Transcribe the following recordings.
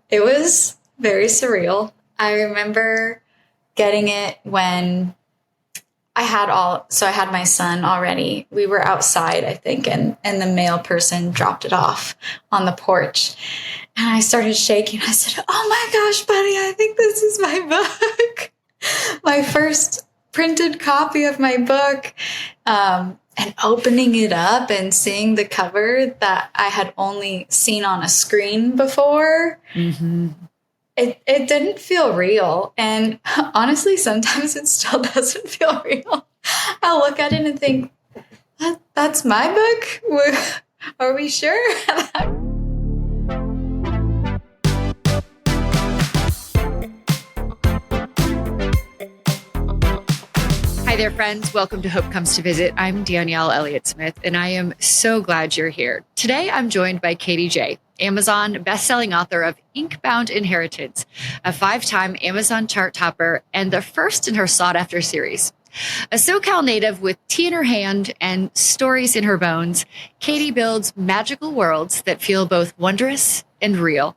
It was very surreal. I remember getting it when I had my son already. We were outside, I think, and the mail person dropped it off on the porch. And I started shaking. I said, "Oh my gosh, buddy, I think this is my book." My first printed copy of my book. And opening it up and seeing the cover that I had only seen on a screen before. Mm-hmm. It didn't feel real. And honestly, sometimes it still doesn't feel real. I'll look at it and think, that's my book? Are we sure? Hi there, friends. Welcome to Hope Comes to Visit. I'm Danielle Elliott-Smith, and I am so glad you're here. Today, I'm joined by Katie J., Amazon bestselling author of Inkbound Inheritance, a 5-time Amazon chart topper and the first in her sought-after series. A SoCal native with tea in her hand and stories in her bones, Katie builds magical worlds that feel both wondrous and real.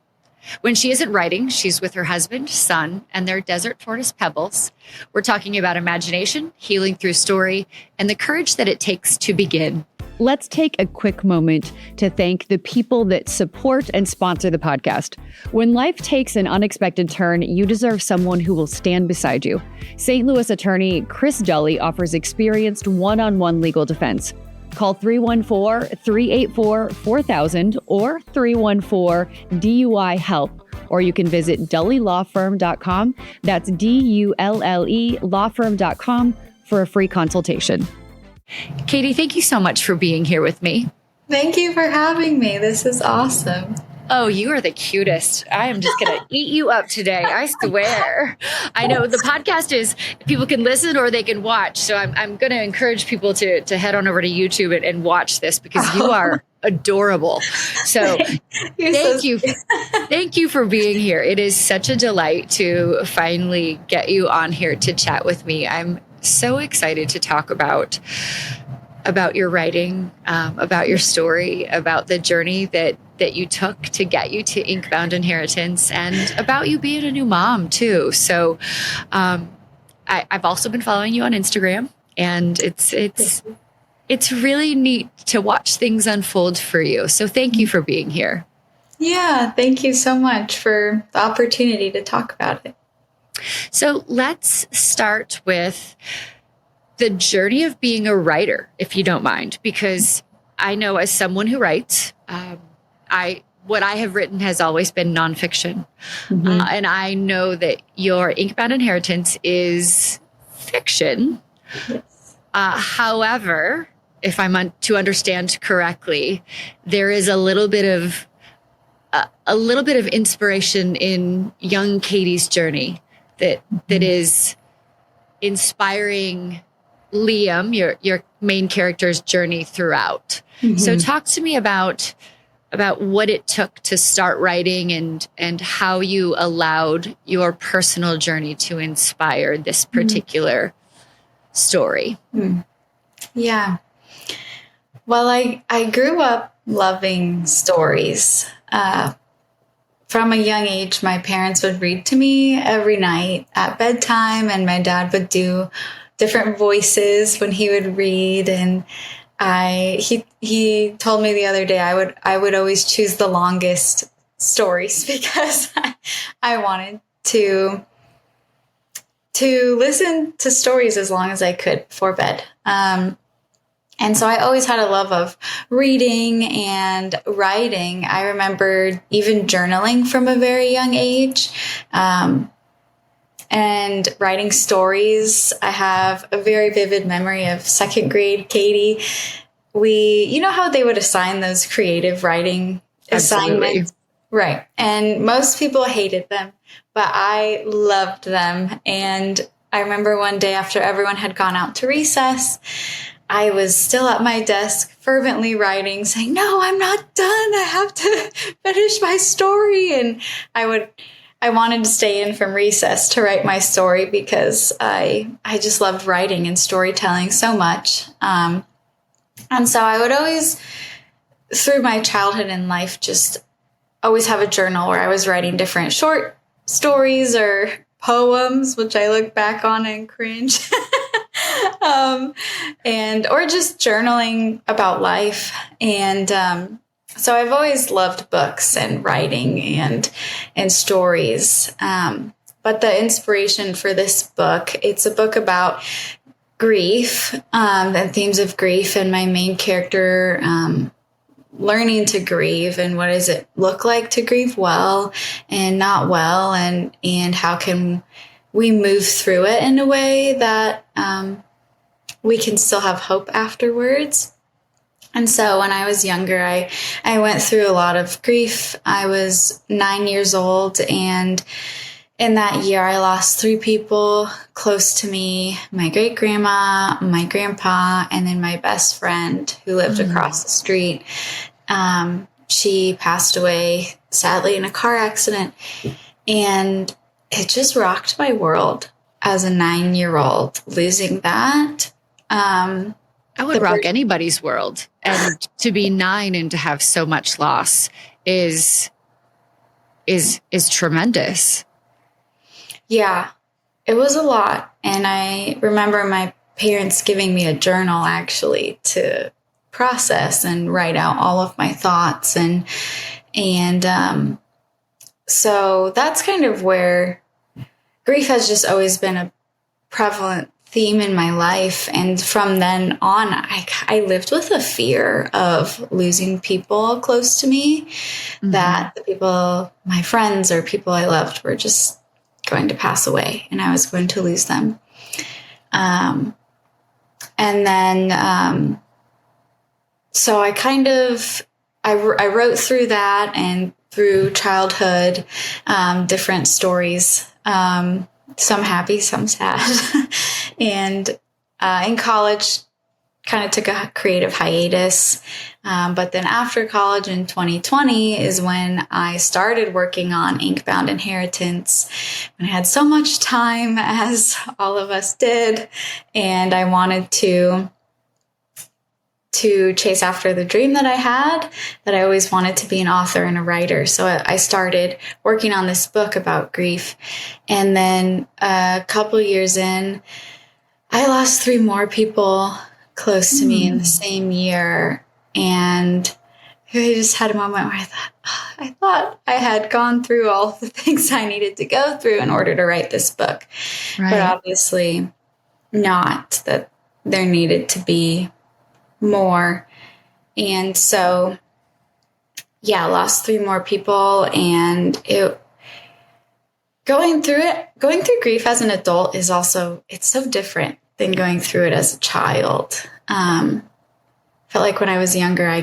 When she isn't writing, she's with her husband, son, and their desert tortoise Pebbles. We're talking about imagination, healing through story, and the courage that it takes to begin. Let's take a quick moment to thank the people that support and sponsor the podcast. When life takes an unexpected turn, you deserve someone who will stand beside you. St. Louis attorney Chris Dully offers experienced one-on-one legal defense. Call 314-384-4000 or 314-DUI-HELP, or you can visit dullylawfirm.com. That's D-U-L-L-E lawfirm.com for a free consultation. Katie, thank you so much for being here with me. Thank you for having me. This is awesome. Oh, you are the cutest. I am just going to eat you up today. I swear. I know the podcast is people can listen or they can watch. So I'm going to encourage people to head on over to YouTube and watch this because you are adorable. So thank you. Thank you for being here. It is such a delight to finally get you on here to chat with me. I'm so excited to talk about your writing, about your story, about the journey that you took to get you to Inkbound Inheritance, and about you being a new mom too. So I've also been following you on Instagram, and it's really neat to watch things unfold for you. So thank you for being here. Yeah, thank you so much for the opportunity to talk about it. So let's start with the journey of being a writer, if you don't mind, because I know as someone who writes, what I have written has always been nonfiction. Mm-hmm. And I know that your Inkbound Inheritance is fiction. Yes. However, if I'm to understand correctly, there is a little bit of inspiration in young Katie's journey that is inspiring Liam, your main character's journey throughout. Mm-hmm. So talk to me about what it took to start writing and how you allowed your personal journey to inspire this particular story. Mm. Yeah. Well, I grew up loving stories. From a young age, my parents would read to me every night at bedtime, and my dad would do different voices when he would read. And he told me the other day I would always choose the longest stories because I wanted to listen to stories as long as I could before bed. And so I always had a love of reading and writing. I remember even journaling from a very young age, and writing stories. I have a very vivid memory of second grade Katie. You know how they would assign those creative writing assignments? Right. And most people hated them, but I loved them. And I remember one day after everyone had gone out to recess, I was still at my desk fervently writing, saying, "No, I'm not done. I have to finish my story." And I wanted to stay in from recess to write my story because I just loved writing and storytelling so much. And so I would always, through my childhood and life, just always have a journal where I was writing different short stories or poems, which I look back on and cringe. And or just journaling about life. And so I've always loved books and writing and stories. But the inspiration for this book, it's a book about grief, and themes of grief, and my main character learning to grieve, and what does it look like to grieve well and not well, and how can we move through it in a way that we can still have hope afterwards. And so when I was younger, I went through a lot of grief. I was 9 years old, and in that year, I lost 3 people close to me: my great grandma, my grandpa, and then my best friend who lived across the street. She passed away, sadly, in a car accident. And it just rocked my world as a 9-year-old, losing that. I would rock anybody's world. And to be 9 and to have so much loss is tremendous. Yeah, it was a lot. And I remember my parents giving me a journal, actually, to process and write out all of my thoughts. And so that's kind of where grief has just always been a prevalent theme in my life. And from then on, I lived with a fear of losing people close to me, that the people, my friends or people I loved, were just going to pass away and I was going to lose them. And then, so I kind of, I wrote through that and through childhood, different stories, some happy, some sad. And in college, kind of took a creative hiatus. But then after college in 2020 is when I started working on Inkbound Inheritance. And I had so much time, as all of us did, and I wanted to chase after the dream that I had, that I always wanted to be an author and a writer. So I started working on this book about grief. And then a couple years in, I lost 3 more people close to me in the same year. And I just had a moment where I thought I had gone through all the things I needed to go through in order to write this book. Right. But obviously not, that there needed to be more. And so, yeah, lost 3 more people. And going through grief as an adult is also, it's so different than going through it as a child. Felt like when I was younger, I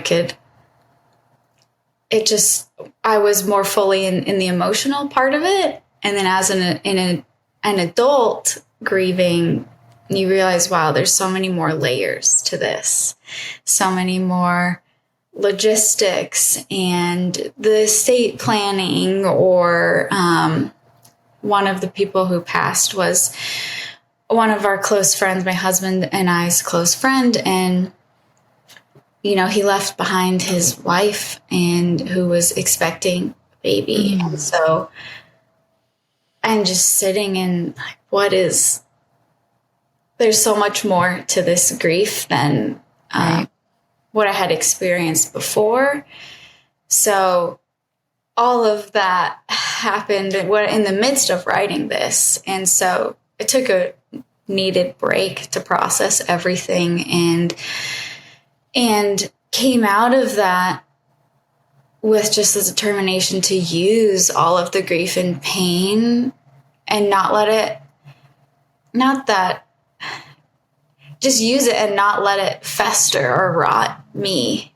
was more fully in the emotional part of it. And then as an adult grieving, you realize, wow, there's so many more layers to this, so many more logistics and the estate planning. Or one of the people who passed was one of our close friends, my husband and I's close friend. And, you know, he left behind his wife and who was expecting a baby. And so I'm just sitting in like, there's so much more to this grief than what I had experienced before. So all of that happened in the midst of writing this. And so it took a needed break to process everything, and came out of that with just the determination to use all of the grief and pain and just use it and not let it fester or rot me,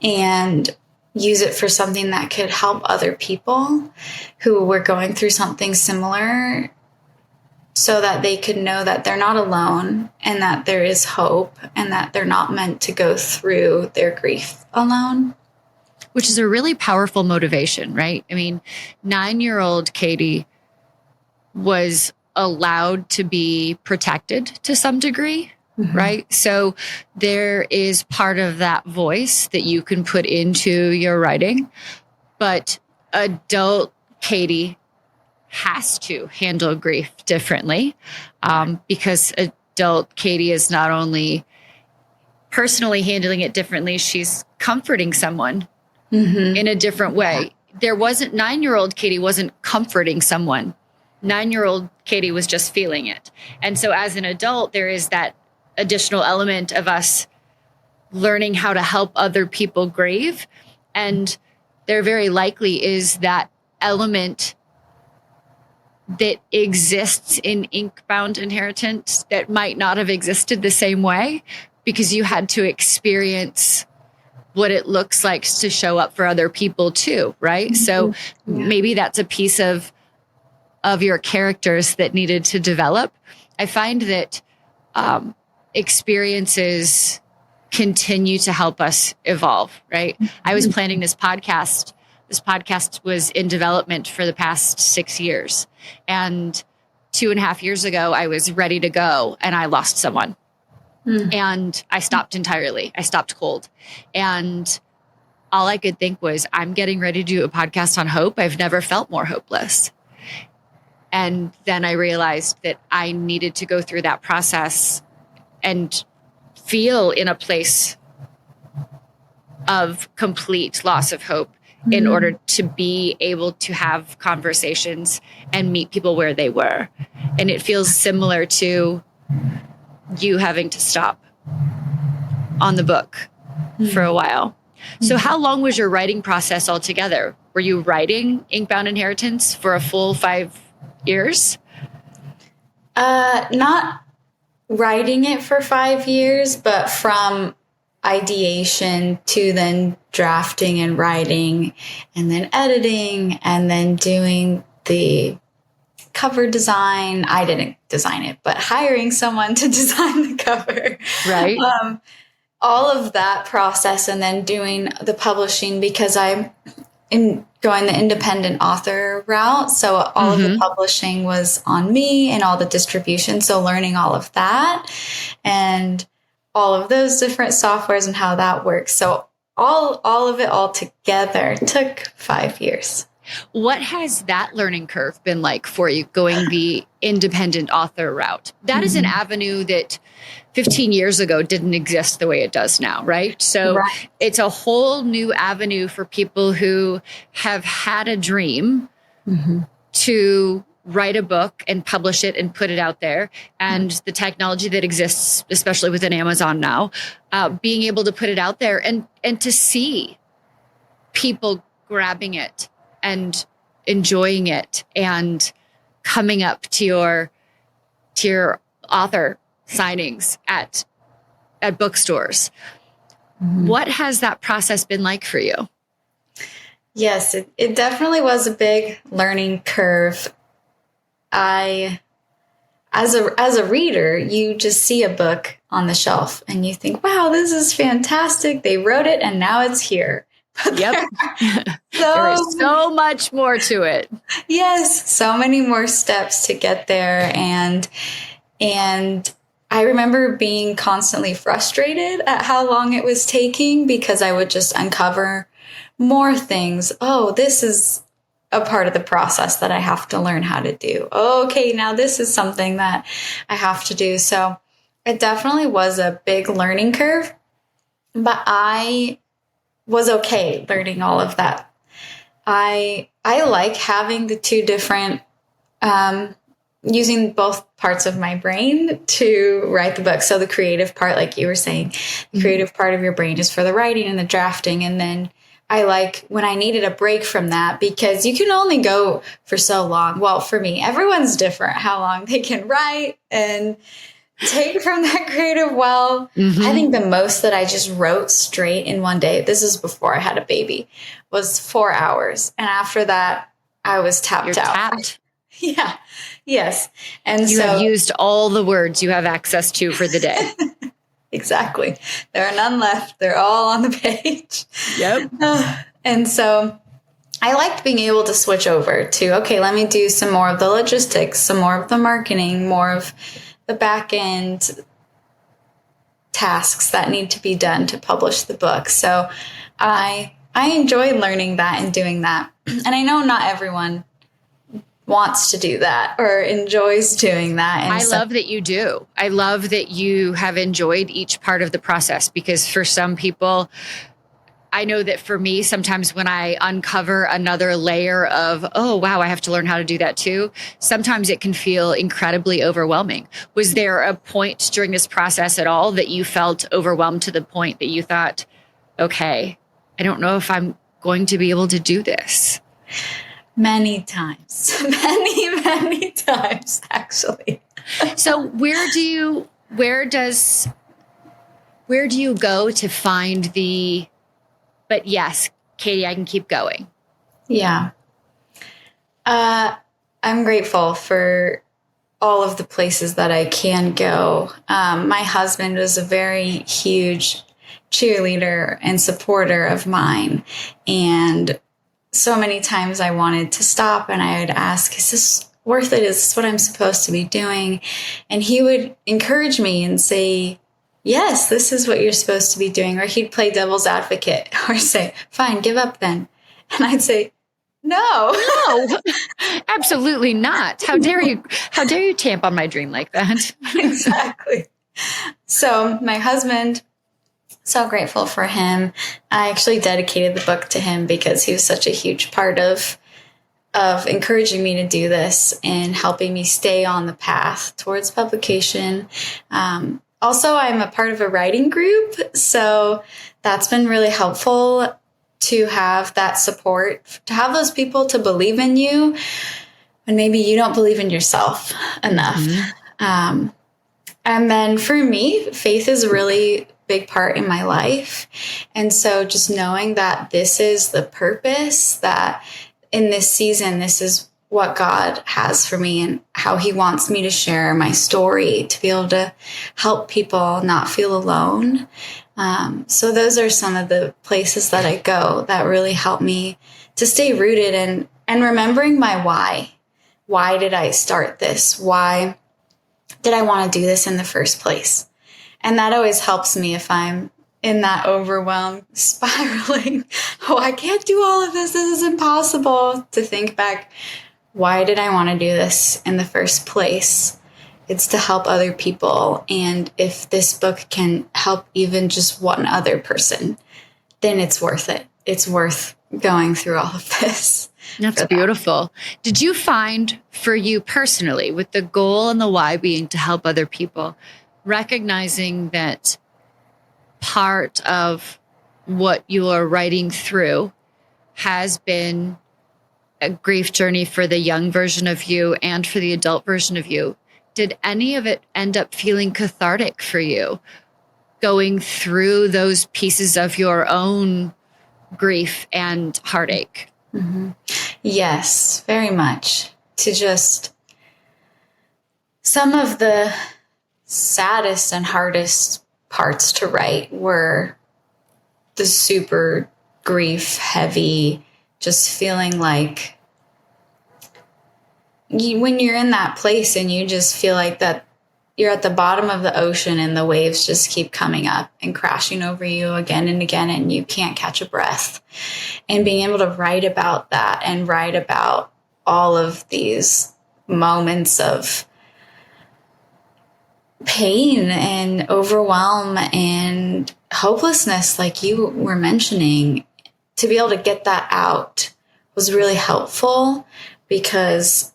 and use it for something that could help other people who were going through something similar, so that they could know that they're not alone and that there is hope and that they're not meant to go through their grief alone. Which is a really powerful motivation, right? I mean, 9-year-old Katie was allowed to be protected to some degree, right? So there is part of that voice that you can put into your writing. But adult Katie has to handle grief differently, because adult Katie is not only personally handling it differently, she's comforting someone in a different way. There wasn't 9-year-old Katie wasn't comforting someone. 9-year-old Katie was just feeling it. And so as an adult, there is that additional element of us learning how to help other people grieve. And there very likely is that element that exists in Inkbound Inheritance that might not have existed the same way, because you had to experience what it looks like to show up for other people too, right? So maybe that's a piece of your characters that needed to develop. I find that experiences continue to help us evolve, right? I was planning this podcast. This podcast was in development for the past 6 years. And 2.5 years ago, I was ready to go and I lost someone. And I stopped entirely. I stopped cold. And all I could think was, I'm getting ready to do a podcast on hope. I've never felt more hopeless. And then I realized that I needed to go through that process and feel in a place of complete loss of hope in order to be able to have conversations and meet people where they were. And it feels similar to you having to stop on the book for a while. So how long was your writing process altogether? Were you writing Inkbound Inheritance for a full 5 years? Not writing it for 5 years, but from ideation to then drafting and writing and then editing and then doing the cover design. I didn't design it, but hiring someone to design the cover. Right. All of that process, and then doing the publishing, because I'm going the independent author route. So all of the publishing was on me and all the distribution. So learning all of that and all of those different softwares and how that works. So all of it all together took 5 years. What has that learning curve been like for you, going the independent author route? That is an avenue that 15 years ago didn't exist the way it does now, right? So it's a whole new avenue for people who have had a dream to write a book and publish it and put it out there. And the technology that exists, especially within Amazon now, being able to put it out there and to see people grabbing it and enjoying it and coming up to your author signings at bookstores. What has that process been like for you? Yes, it definitely was a big learning curve. As a reader, you just see a book on the shelf and you think, wow, this is fantastic. They wrote it and now it's here. Yep. There is so much more to it. Yes, so many more steps to get there. And I remember being constantly frustrated at how long it was taking, because I would just uncover more things. Oh, this is a part of the process that I have to learn how to do. Okay, now this is something that I have to do. So it definitely was a big learning curve, but I was okay learning all of that. I like having the two different, using both parts of my brain to write the book. So the creative part, like you were saying, the creative part of your brain is for the writing and the drafting. And then I like when I needed a break from that, because you can only go for so long. Well, for me, everyone's different how long they can write and take from that creative well. I think the most that I just wrote straight in one day, this is before I had a baby, was 4 hours. And after that, I was tapped out. Tapped. Yeah. Yes. And you have used all the words you have access to for the day. Exactly. There are none left. They're all on the page. Yep. And so I liked being able to switch over to, okay, let me do some more of the logistics, some more of the marketing, more of the back end tasks that need to be done to publish the book. So I I enjoy learning that and doing that. And I know not everyone wants to do that or enjoys doing that. And I love that you do. I love that you have enjoyed each part of the process, because for some people, I know that for me, sometimes when I uncover another layer of, oh, wow, I have to learn how to do that too, sometimes it can feel incredibly overwhelming. Was there a point during this process at all that you felt overwhelmed to the point that you thought, okay, I don't know if I'm going to be able to do this? Many times, many times, actually. So where do you go to find the, but yes, Katie, I can keep going? Yeah. I'm grateful for all of the places that I can go. My husband was a very huge cheerleader and supporter of mine. And so many times I wanted to stop and I would ask, is this worth it? Is this what I'm supposed to be doing? And he would encourage me and say, yes, this is what you're supposed to be doing. Or he'd play devil's advocate or say, fine, give up then. And I'd say, no, absolutely not. How dare you tamp on my dream like that? Exactly. So my husband, so grateful for him. I actually dedicated the book to him because he was such a huge part of encouraging me to do this and helping me stay on the path towards publication. Also, I'm a part of a writing group, so that's been really helpful to have that support, to have those people to believe in you when maybe you don't believe in yourself enough. Mm-hmm. And then for me, faith is a really big part in my life. And so just knowing that this is the purpose, that in this season, this is what God has for me and how he wants me to share my story, to be able to help people not feel alone. So those are some of the places that I go that really help me to stay rooted and remembering my why. Why did I start this? Why did I want to do this in the first place? And that always helps me if I'm in that overwhelm, spiraling, oh, I can't do all of this. This is impossible. To think back, why did I want to do this in the first place? It's to help other people. And if this book can help even just one other person, then it's worth it. It's worth going through all of this. That's beautiful. Did you find for you personally, with the goal and the why being to help other people, recognizing that part of what you are writing through has been a grief journey for the young version of you and for the adult version of you? Did any of it end up feeling cathartic for you, going through those pieces of your own grief and heartache? Mm-hmm. Yes, very much. To just, some of the saddest and hardest parts to write were the super grief heavy, just feeling like when you're in that place and you just feel like that you're at the bottom of the ocean and the waves just keep coming up and crashing over you again and again and you can't catch a breath. And being able to write about that and write about all of these moments of pain and overwhelm and hopelessness, like you were mentioning, to be able to get that out was really helpful, because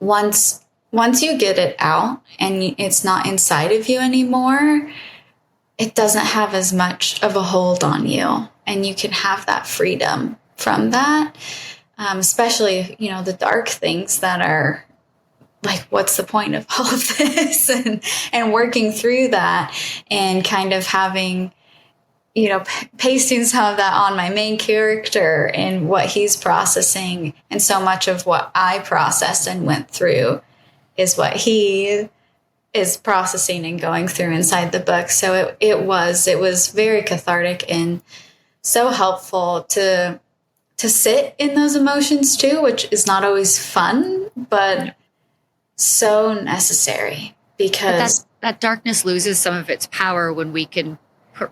once you get it out and it's not inside of you anymore, it doesn't have as much of a hold on you, and you can have that freedom from that. Especially, the dark things that are like, what's the point of all of this? and working through that and kind of having, pasting some of that on my main character and what he's processing. And so much of what I processed and went through is what he is processing and going through inside the book. So it was very cathartic and so helpful to sit in those emotions too, which is not always fun, but so necessary, because that darkness loses some of its power when we can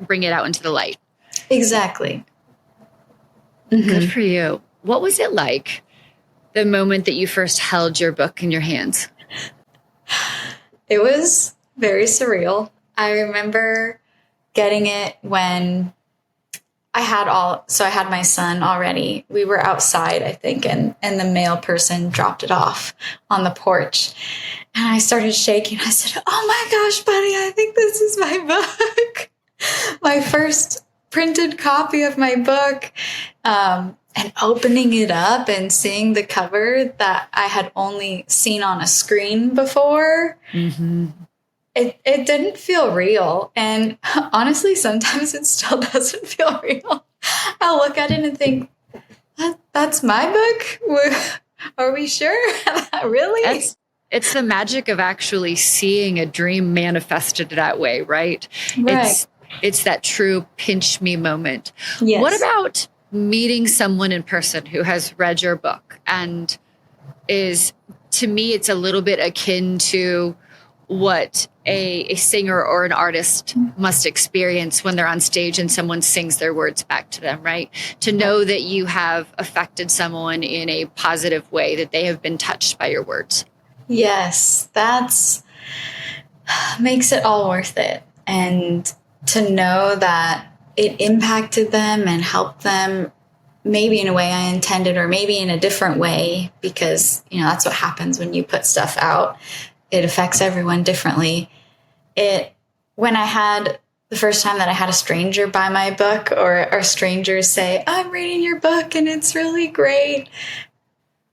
bring it out into the light. Exactly. Good Mhm. for you. What was it like the moment that you first held your book in your hands? It was very surreal. I remember getting it when I had my son already. We were outside, I think, and the mail person dropped it off on the porch. And I started shaking. I said, "Oh my gosh, buddy, I think this is my book." My first printed copy of my book. And opening it up and seeing the cover that I had only seen on a screen before, Mm-hmm. it didn't feel real. And honestly, sometimes it still doesn't feel real. I'll look at it and think, that's my book? Are we sure? Really? It's the magic of actually seeing a dream manifested that way, right? Right. It's that true pinch me moment. What Yes. about meeting someone in person who has read your book and is, to me, it's a little bit akin to what a singer or an artist must experience when they're on stage and someone sings their words back to them, right? To know that you have affected someone in a positive way, that they have been touched by your words. Yes, that's makes it all worth it. And to know that it impacted them and helped them, maybe in a way I intended or maybe in a different way, because that's what happens when you put stuff out. It affects everyone differently. When I had the first time that I had a stranger buy my book, or strangers say, "I'm reading your book and it's really great,"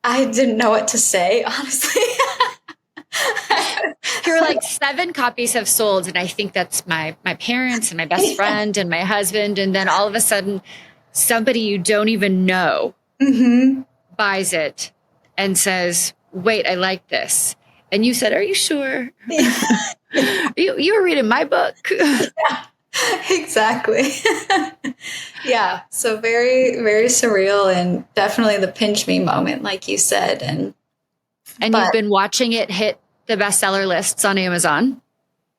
I didn't know what to say, honestly. You're like, 7 copies have sold, and I think that's my parents and my best friend and my husband. And then all of a sudden, somebody you don't even know buys it and says, "Wait, I like this." And you said, "Are you sure?" You were reading my book. Yeah, exactly. Yeah. So very, very surreal, and definitely the pinch me moment, like you said. And you've been watching it hit the bestseller lists on Amazon.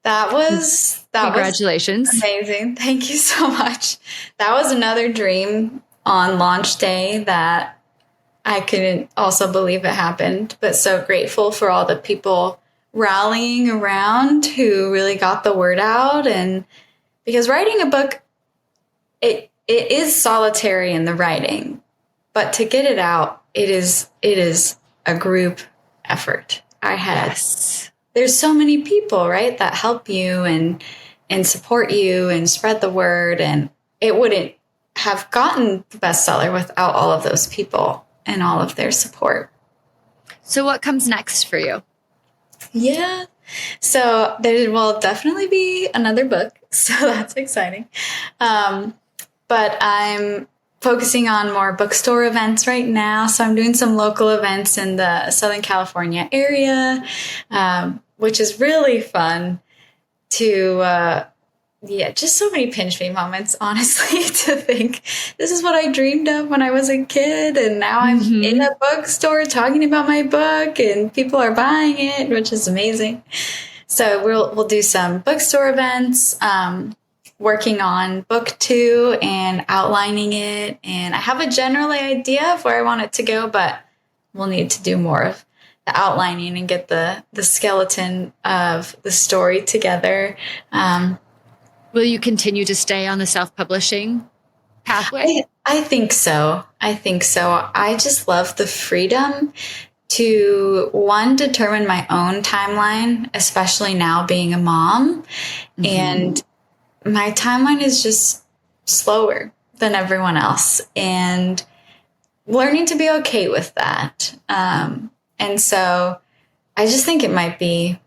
That was Congratulations. Amazing. Thank you so much. That was another dream on launch day that I couldn't also believe it happened, but so grateful for all the people rallying around who really got the word out. And because writing a book, it is solitary in the writing, but to get it out, it is a group effort. There's so many people, right, that help you and support you and spread the word, and it wouldn't have gotten the bestseller without all of those people and all of their support. So what comes next for you? Yeah. So there will definitely be another book. So that's exciting. But I'm focusing on more bookstore events right now. So I'm doing some local events in the Southern California area, which is really fun to, just so many pinch me moments, honestly, to think this is what I dreamed of when I was a kid. And now I'm in a bookstore talking about my book and people are buying it, which is amazing. So we'll do some bookstore events, working on book 2 and outlining it. And I have a general idea of where I want it to go, but we'll need to do more of the outlining and get the skeleton of the story together. Will you continue to stay on the self-publishing pathway? I think so. I just love the freedom to, one, determine my own timeline, especially now being a mom. And my timeline is just slower than everyone else, and learning to be okay with that. And so I just think it might be,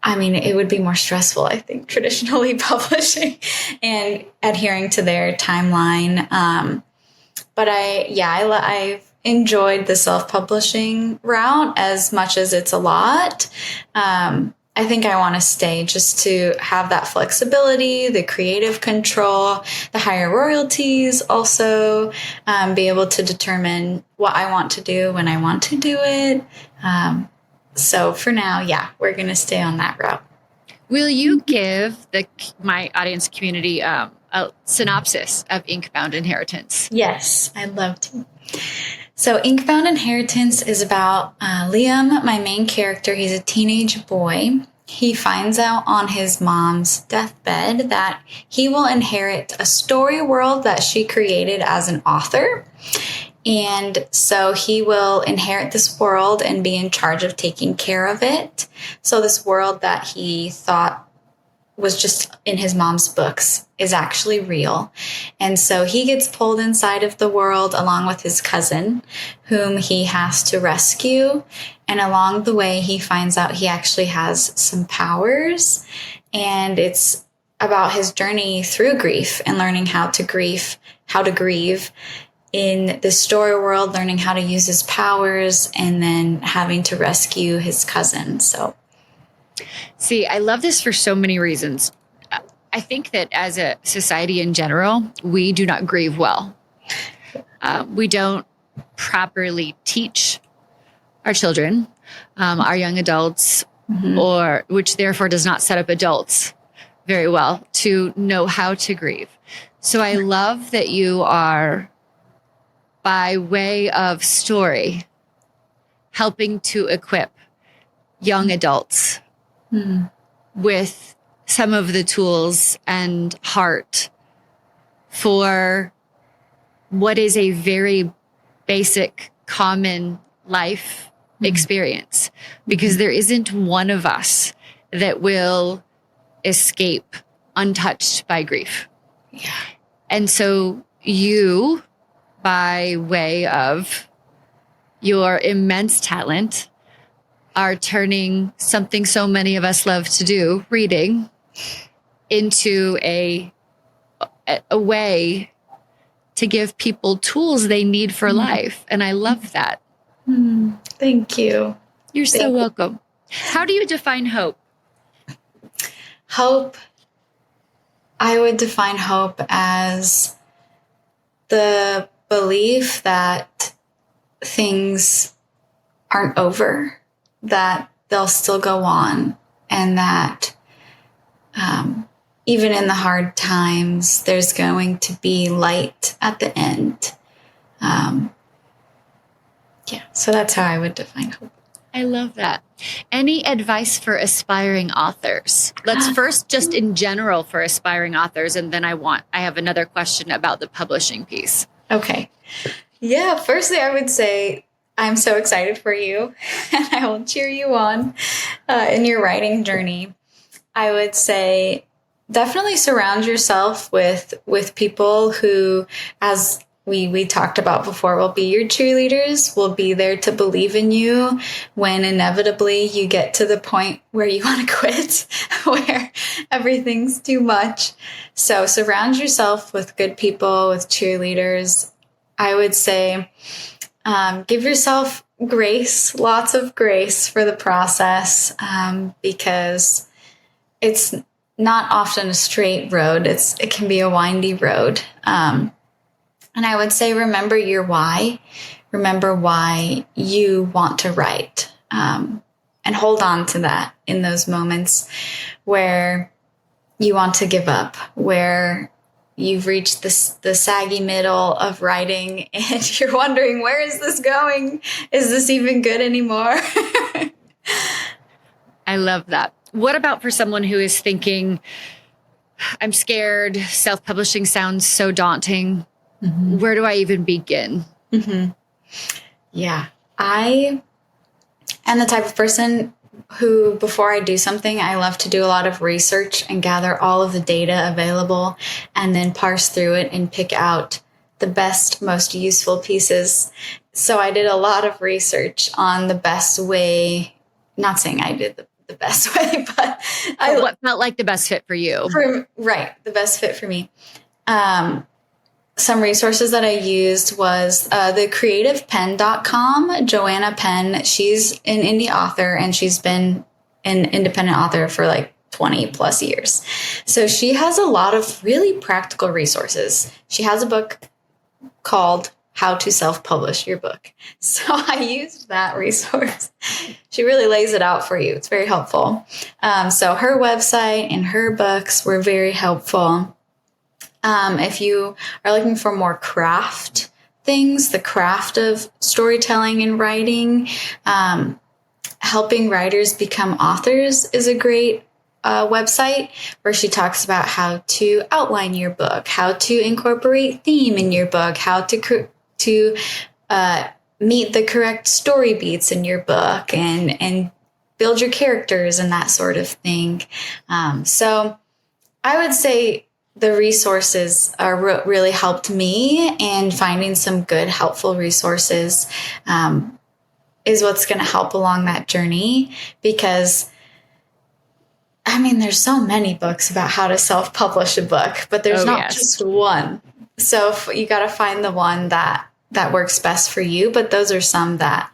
it would be more stressful, I think, traditionally publishing and adhering to their timeline. But I've enjoyed the self-publishing route as much as it's a lot. I think I want to stay just to have that flexibility, the creative control, the higher royalties, also be able to determine what I want to do when I want to do it. So for now, we're going to stay on that route. Will you give my audience community a synopsis of Inkbound Inheritance? Yes, I'd love to. So Inkbound Inheritance is about Liam, my main character. He's a teenage boy. He finds out on his mom's deathbed that he will inherit a story world that she created as an author. And so he will inherit this world and be in charge of taking care of it. So this world that he thought was just in his mom's books is actually real. And so he gets pulled inside of the world along with his cousin, whom he has to rescue. And along the way, he finds out he actually has some powers. And it's about his journey through grief and learning how to grieve in the story world, learning how to use his powers, and then having to rescue his cousin. So, see, I love this for so many reasons. I think that as a society in general, we do not grieve well. We don't properly teach our children, our young adults, or which therefore does not set up adults very well to know how to grieve. So I love that you are, by way of story, helping to equip young adults with some of the tools and heart for what is a very basic, common life experience. Because there isn't one of us that will escape untouched by grief. yeah. And so you, by way of your immense talent, are turning something so many of us love to do, reading, into a way to give people tools they need for life. And I love that. Thank you. You're so welcome. How do you define hope? Hope, I would define hope as the belief that things aren't over, that they'll still go on, and that even in the hard times, there's going to be light at the end. So that's how I would define hope. I love that. Any advice for aspiring authors? Let's first just in general for aspiring authors, and then I have another question about the publishing piece. Okay. Yeah, firstly, I would say I'm so excited for you, and I will cheer you on in your writing journey. I would say definitely surround yourself with people who, as we talked about before, will be your cheerleaders, will be there to believe in you when inevitably you get to the point where you want to quit, where everything's too much. So surround yourself with good people, with cheerleaders. I would say give yourself grace, lots of grace for the process, because it's not often a straight road. It can be a windy road. And I would say, remember your why. Remember why you want to write, and hold on to that in those moments where you want to give up, where you've reached the saggy middle of writing and you're wondering, where is this going? Is this even good anymore? I love that. What about for someone who is thinking, I'm scared, self-publishing sounds so daunting. Where do I even begin? Yeah. I am the type of person who, before I do something, I love to do a lot of research and gather all of the data available and then parse through it and pick out the best, most useful pieces. So I did a lot of research on the best way, not saying I did the best way, but what felt like the best fit for you. The best fit for me. Some resources that I used was the creativepenn.com. Joanna Penn, she's an indie author and she's been an independent author for like 20 plus years. So she has a lot of really practical resources. She has a book called How to Self-Publish Your Book. So I used that resource. She really lays it out for you. It's very helpful. So her website and her books were very helpful. If you are looking for more craft things, the craft of storytelling and writing, helping writers become authors is a great website where she talks about how to outline your book, how to incorporate theme in your book, how to meet the correct story beats in your book, and build your characters and that sort of thing. So I would say the resources are really helped me, and finding some good, helpful resources is what's going to help along that journey, because there's so many books about how to self-publish a book, but there's not just one. So you got to find the one that works best for you. But those are some that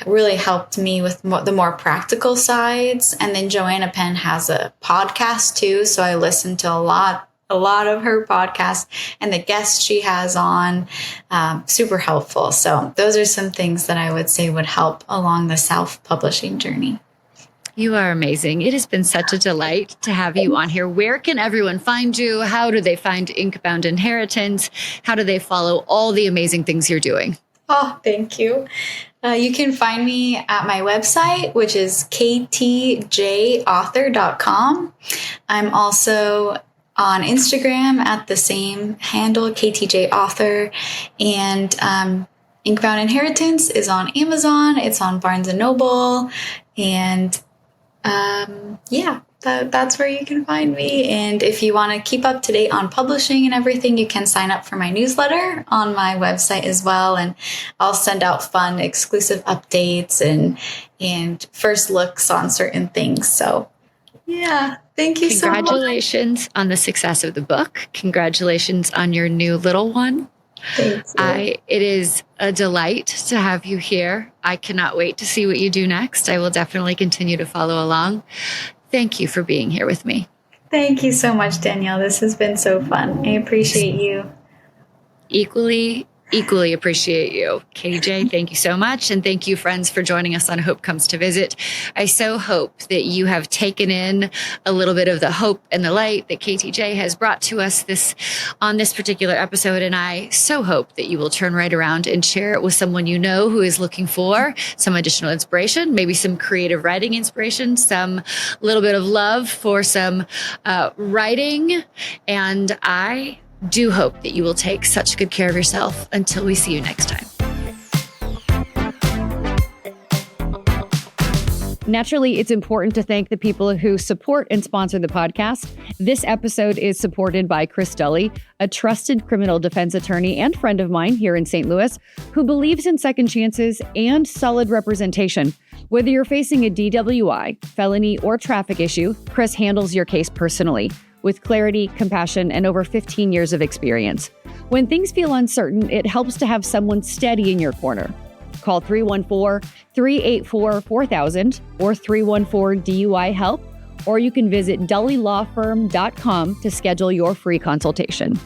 really helped me with the more practical sides. And then Joanna Penn has a podcast too. So I listened to a lot of her podcasts, and the guests she has on, super helpful. So those are some things that I would say would help along the self-publishing journey. You are amazing. It has been such a delight to have you on here. Where can everyone find you? How do they find Inkbound Inheritance? How do they follow all the amazing things you're doing? Oh, thank you. You can find me at my website, which is ktjauthor.com. I'm also on Instagram at the same handle, ktjauthor. And Inkbound Inheritance is on Amazon. It's on Barnes & Noble. And that's where you can find me. And if you want to keep up to date on publishing and everything, you can sign up for my newsletter on my website as well. And I'll send out fun, exclusive updates and first looks on certain things. So yeah, thank you so much. Congratulations on the success of the book. Congratulations on your new little one. Thank you. It is a delight to have you here. I cannot wait to see what you do next. I will definitely continue to follow along. Thank you for being here with me. Thank you so much, Danielle. This has been so fun. I appreciate you. Equally appreciate you. KJ, thank you so much. And thank you, friends, for joining us on Hope Comes to Visit. I so hope that you have taken in a little bit of the hope and the light that KTJ has brought to us on this particular episode. And I so hope that you will turn right around and share it with someone you know who is looking for some additional inspiration, maybe some creative writing inspiration, some little bit of love for some writing. And I do hope that you will take such good care of yourself until we see you next time. Naturally, it's important to thank the people who support and sponsor the podcast. This episode is supported by Chris Dully, a trusted criminal defense attorney and friend of mine here in St. Louis, who believes in second chances and solid representation. Whether you're facing a DWI, felony, or traffic issue, Chris handles your case personally, with clarity, compassion, and over 15 years of experience. When things feel uncertain, it helps to have someone steady in your corner. Call 314-384-4000 or 314-DUI-HELP, or you can visit dullylawfirm.com to schedule your free consultation.